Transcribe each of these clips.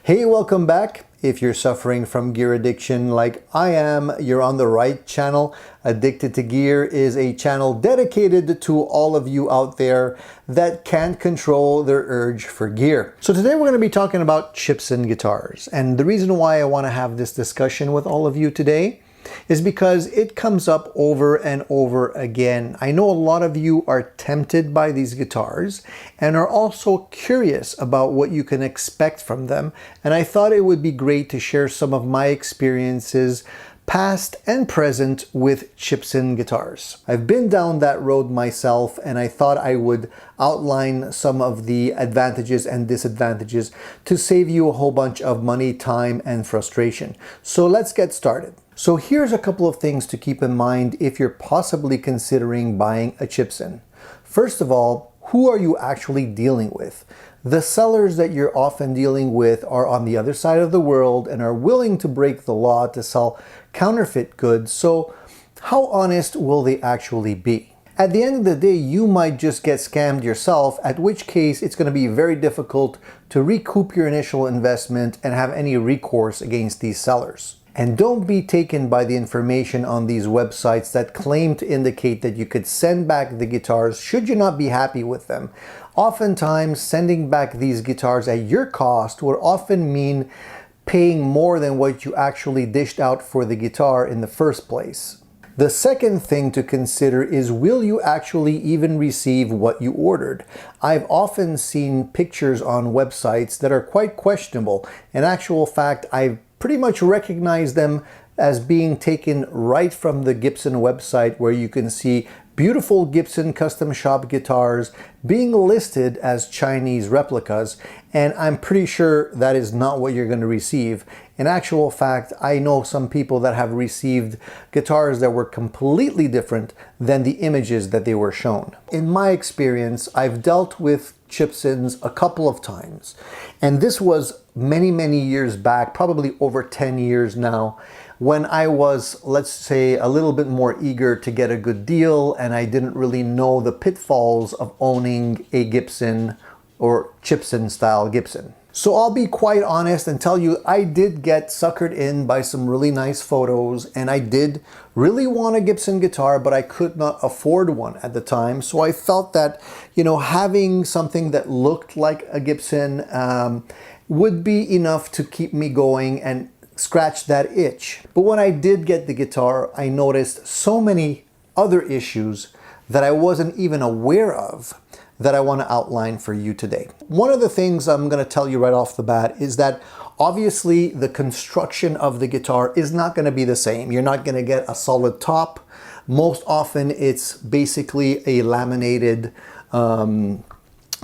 Hey, welcome back. If you're suffering from gear addiction like I am, you're on the right channel. Addicted to Gear is a channel dedicated to all of you out there that can't control their urge for gear. So today we're going to be talking about Chibson guitars. And the reason why I want to have this discussion with all of you today is because it comes up over and over again. I know a lot of you are tempted by these guitars and are also curious about what you can expect from them. And I thought it would be great to share some of my experiences, past and present, with Chibson guitars. I've been down that road myself, and I thought I would outline some of the advantages and disadvantages to save you a whole bunch of money, time, and frustration. So let's get started. So here's a couple of things to keep in mind if you're possibly considering buying a Chibson. First of all, who are you actually dealing with? The sellers that you're often dealing with are on the other side of the world and are willing to break the law to sell counterfeit goods. So how honest will they actually be? At the end of the day, you might just get scammed yourself, at which case it's going to be very difficult to recoup your initial investment and have any recourse against these sellers. And don't be taken by the information on these websites that claim to indicate that you could send back the guitars should you not be happy with them. Oftentimes, sending back these guitars at your cost would often mean paying more than what you actually dished out for the guitar in the first place. The second thing to consider is, will you actually even receive what you ordered? I've often seen pictures on websites that are quite questionable. In actual fact, I've pretty much recognize them as being taken right from the Gibson website, where you can see beautiful Gibson custom shop guitars being listed as Chinese replicas, and I'm pretty sure that is not what you're going to receive. In actual fact, I know some people that have received guitars that were completely different than the images that they were shown. In my experience, I've dealt with Chibsons a couple of times, and this was many years back, probably over 10 years now, when I was, let's say, a little bit more eager to get a good deal, and I didn't really know the pitfalls of owning a Gibson or Chibson style Gibson. So I'll be quite honest and tell you, I did get suckered in by some really nice photos, and I did really want a Gibson guitar, but I could not afford one at the time. So I felt that, having something that looked like a Gibson would be enough to keep me going and scratch that itch. But when I did get the guitar, I noticed so many other issues that I wasn't even aware of that I want to outline for you today. One of the things I'm going to tell you right off the bat is that obviously the construction of the guitar is not going to be the same. You're not going to get a solid top. Most often it's basically a laminated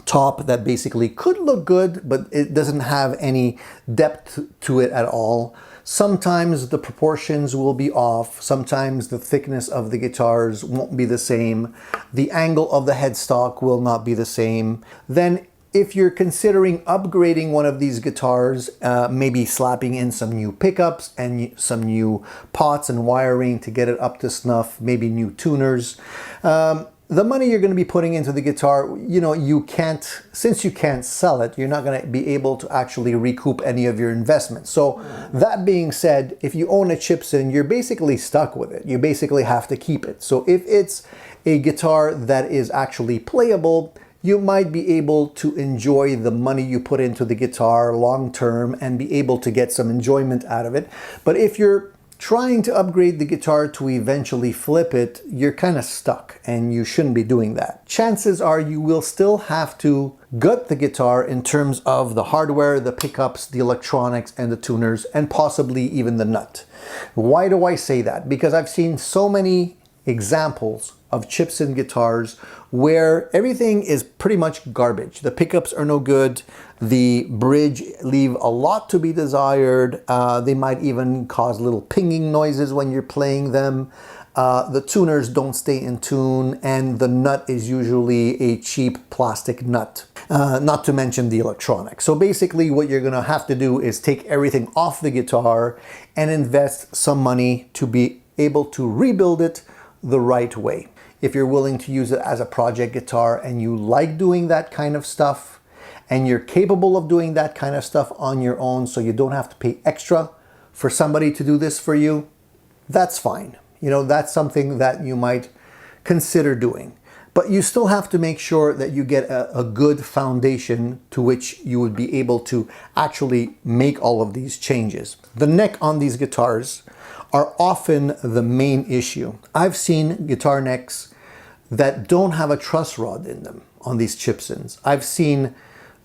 top that basically could look good, but it doesn't have any depth to it at all. Sometimes the proportions will be off. Sometimes the thickness of the guitars won't be the same. The angle of the headstock will not be the same. Then if you're considering upgrading one of these guitars, maybe slapping in some new pickups and some new pots and wiring to get it up to snuff, maybe new tuners, the money you're going to be putting into the guitar, since you can't sell it, you're not going to be able to actually recoup any of your investment. So that being said, if you own a Chibson, you're basically stuck with it. You basically have to keep it. So if it's a guitar that is actually playable, you might be able to enjoy the money you put into the guitar long term and be able to get some enjoyment out of it. But if you're trying to upgrade the guitar to eventually flip it, you're kind of stuck, and you shouldn't be doing that. Chances are you will still have to gut the guitar in terms of the hardware, the pickups, the electronics, and the tuners, and possibly even the nut. Why do I say that? Because I've seen so many examples of Chibson guitars where everything is pretty much garbage. The pickups are no good. The bridge leave a lot to be desired. They might even cause little pinging noises when you're playing them. The tuners don't stay in tune, and the nut is usually a cheap plastic nut, not to mention the electronics. So basically what you're gonna have to do is take everything off the guitar and invest some money to be able to rebuild it the right way. If you're willing to use it as a project guitar and you like doing that kind of stuff, and you're capable of doing that kind of stuff on your own so you don't have to pay extra for somebody to do this for you, that's fine. You know, that's something that you might consider doing. But you still have to make sure that you get a good foundation to which you would be able to actually make all of these changes. The neck on these guitars are often the main issue. I've seen guitar necks that don't have a truss rod in them on these Chibsons. I've seen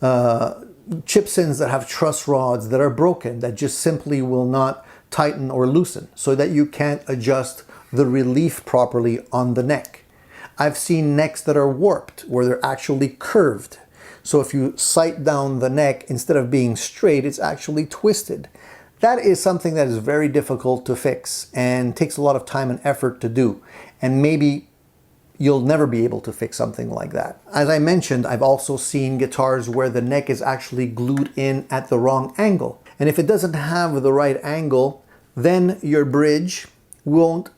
Chibsons that have truss rods that are broken, that just simply will not tighten or loosen, so that you can't adjust the relief properly on the neck. I've seen necks that are warped, where they're actually curved. So if you sight down the neck, instead of being straight, it's actually twisted. That is something that is very difficult to fix and takes a lot of time and effort to do. And maybe you'll never be able to fix something like that. As I mentioned, I've also seen guitars where the neck is actually glued in at the wrong angle. And if it doesn't have the right angle, then your bridge won't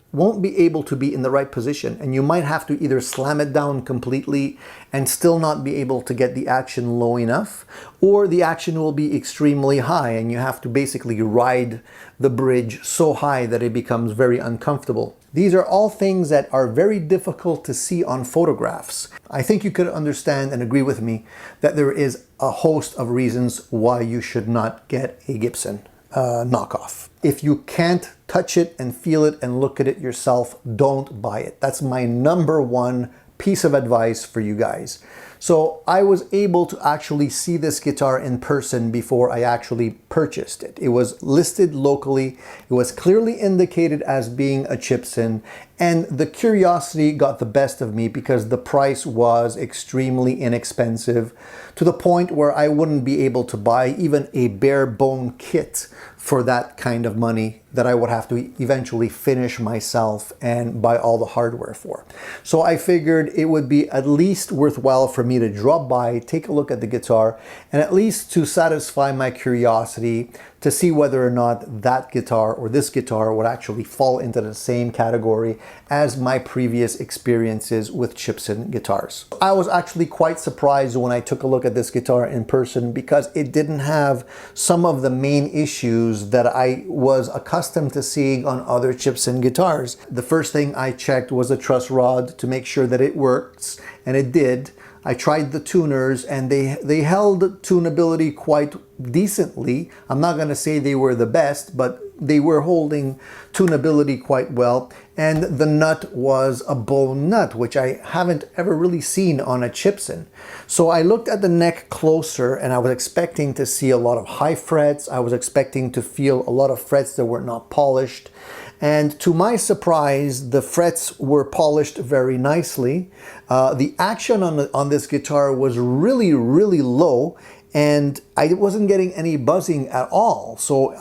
be able to be in the right position, and you might have to either slam it down completely and still not be able to get the action low enough, or the action will be extremely high and you have to basically ride the bridge so high that it becomes very uncomfortable. These are all things that are very difficult to see on photographs. I think you could understand and agree with me that there is a host of reasons why you should not get a Gibson knockoff. If you can't touch it and feel it and look at it yourself, don't buy it. That's my number one piece of advice for you guys. So I was able to actually see this guitar in person before I actually purchased it. It was listed locally. It was clearly indicated as being a Chibson, and the curiosity got the best of me because the price was extremely inexpensive, to the point where I wouldn't be able to buy even a bare bone kit for that kind of money that I would have to eventually finish myself and buy all the hardware for. So I figured it would be at least worthwhile for me to drop by, take a look at the guitar, and at least to satisfy my curiosity to see whether or not that guitar or this guitar would actually fall into the same category as my previous experiences with Chibson guitars. I was actually quite surprised when I took a look at this guitar in person because it didn't have some of the main issues that I was accustomed to seeing on other Chibson guitars. The first thing I checked was the truss rod to make sure that it works, and it did. I tried the tuners and they held tunability quite decently. I'm not going to say they were the best, but they were holding tunability quite well. And the nut was a bone nut, which I haven't ever really seen on a Chibson. So I looked at the neck closer and I was expecting to see a lot of high frets. I was expecting to feel a lot of frets that were not polished. And to my surprise, the frets were polished very nicely. The action on this guitar was really, really low, and I wasn't getting any buzzing at all. So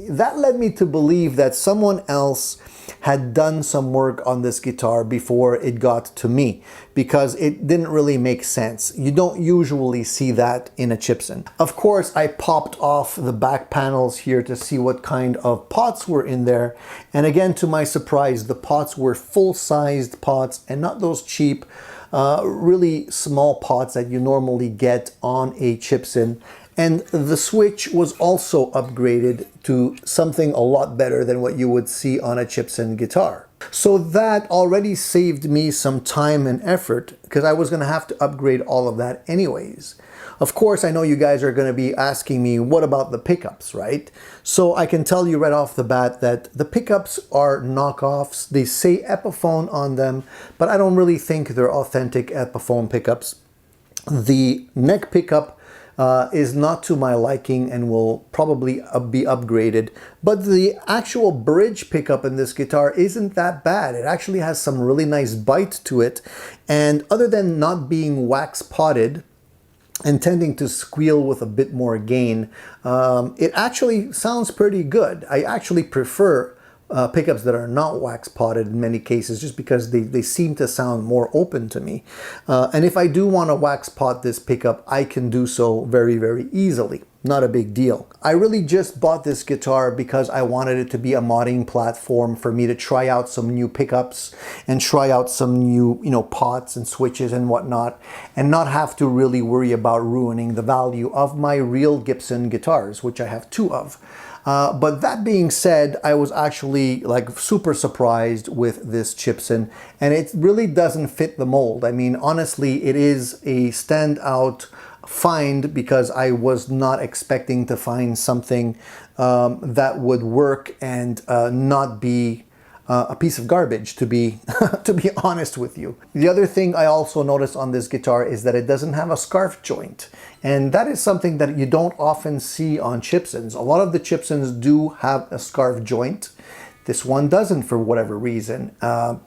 that led me to believe that someone else had done some work on this guitar before it got to me, because it didn't really make sense. You don't usually see that in a Chibson. Of course, I popped off the back panels here to see what kind of pots were in there. And again, to my surprise, the pots were full-sized pots and not those cheap, really small pots that you normally get on a Chibson. And the switch was also upgraded to something a lot better than what you would see on a Chibson guitar. So that already saved me some time and effort, because I was going to have to upgrade all of that anyways. Of course, I know you guys are going to be asking me, what about the pickups, right? So I can tell you right off the bat that the pickups are knockoffs. They say Epiphone on them, but I don't really think they're authentic Epiphone pickups. The neck pickup is not to my liking and will probably be upgraded. But the actual bridge pickup in this guitar isn't that bad. It actually has some really nice bite to it. And other than not being wax potted and tending to squeal with a bit more gain, it actually sounds pretty good. I actually prefer pickups that are not wax potted in many cases, just because they seem to sound more open to me. And if I do want to wax pot this pickup, I can do so very, very easily. not a big deal. I really just bought this guitar because I wanted it to be a modding platform for me to try out some new pickups and try out some new, pots and switches and whatnot, and not have to really worry about ruining the value of my real Gibson guitars, which I have two of. But that being said, I was actually like super surprised with this Chibson, and it really doesn't fit the mold. I mean, honestly, it is a standout find because I was not expecting to find something that would work and not be a piece of garbage, to be to be honest with you. The other thing I also noticed on this guitar is that it doesn't have a scarf joint, and that is something that you don't often see on Chibsons. A lot of the Chibsons do have a scarf joint. This one doesn't, for whatever reason.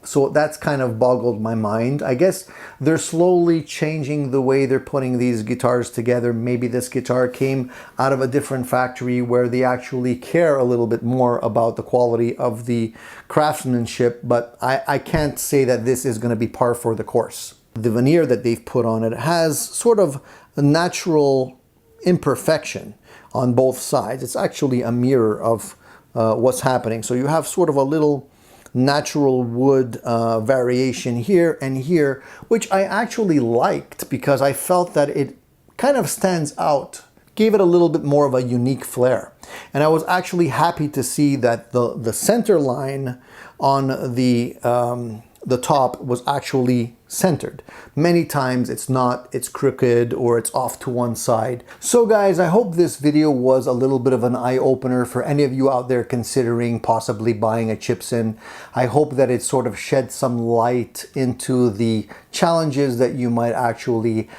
So that's kind of boggled my mind. I guess they're slowly changing the way they're putting these guitars together. Maybe this guitar came out of a different factory where they actually care a little bit more about the quality of the craftsmanship, but I can't say that this is going to be par for the course. The veneer that they've put on it has sort of a natural imperfection on both sides. It's actually a mirror of what's happening. So you have sort of a little natural wood variation here and here, which I actually liked because I felt that it kind of stands out, gave it a little bit more of a unique flair. And I was actually happy to see that the center line on the top was actually centered. Many times it's not, it's crooked or it's off to one side. So guys, I hope this video was a little bit of an eye-opener for any of you out there considering possibly buying a Chibson. I hope that it sort of shed some light into the challenges that you might actually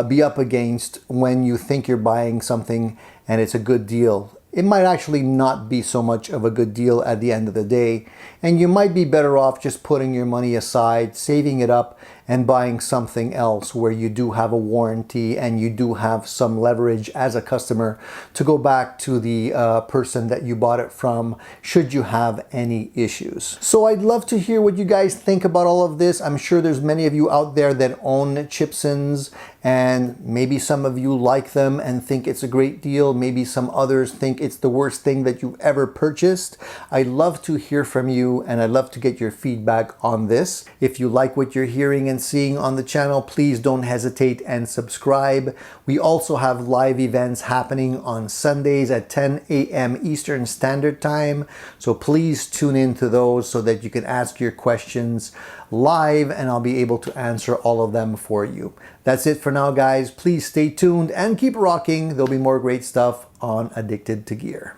be up against when you think you're buying something and it's a good deal. It might actually not be so much of a good deal at the end of the day, and you might be better off just putting your money aside, saving it up, and buying something else where you do have a warranty and you do have some leverage as a customer to go back to the person that you bought it from should you have any issues. So I'd love to hear what you guys think about all of this. I'm sure there's many of you out there that own Chibsons, and maybe some of you like them and think it's a great deal. Maybe some others think it's the worst thing that you've ever purchased. I'd love to hear from you, and I'd love to get your feedback on this. If you like what you're hearing and seeing on the channel, please don't hesitate and subscribe. We also have live events happening on Sundays at 10 a.m. Eastern Standard Time. So please tune in to those so that you can ask your questions live and I'll be able to answer all of them for you. That's it for now, guys. Please stay tuned and keep rocking. There'll be more great stuff on Addicted to Gear.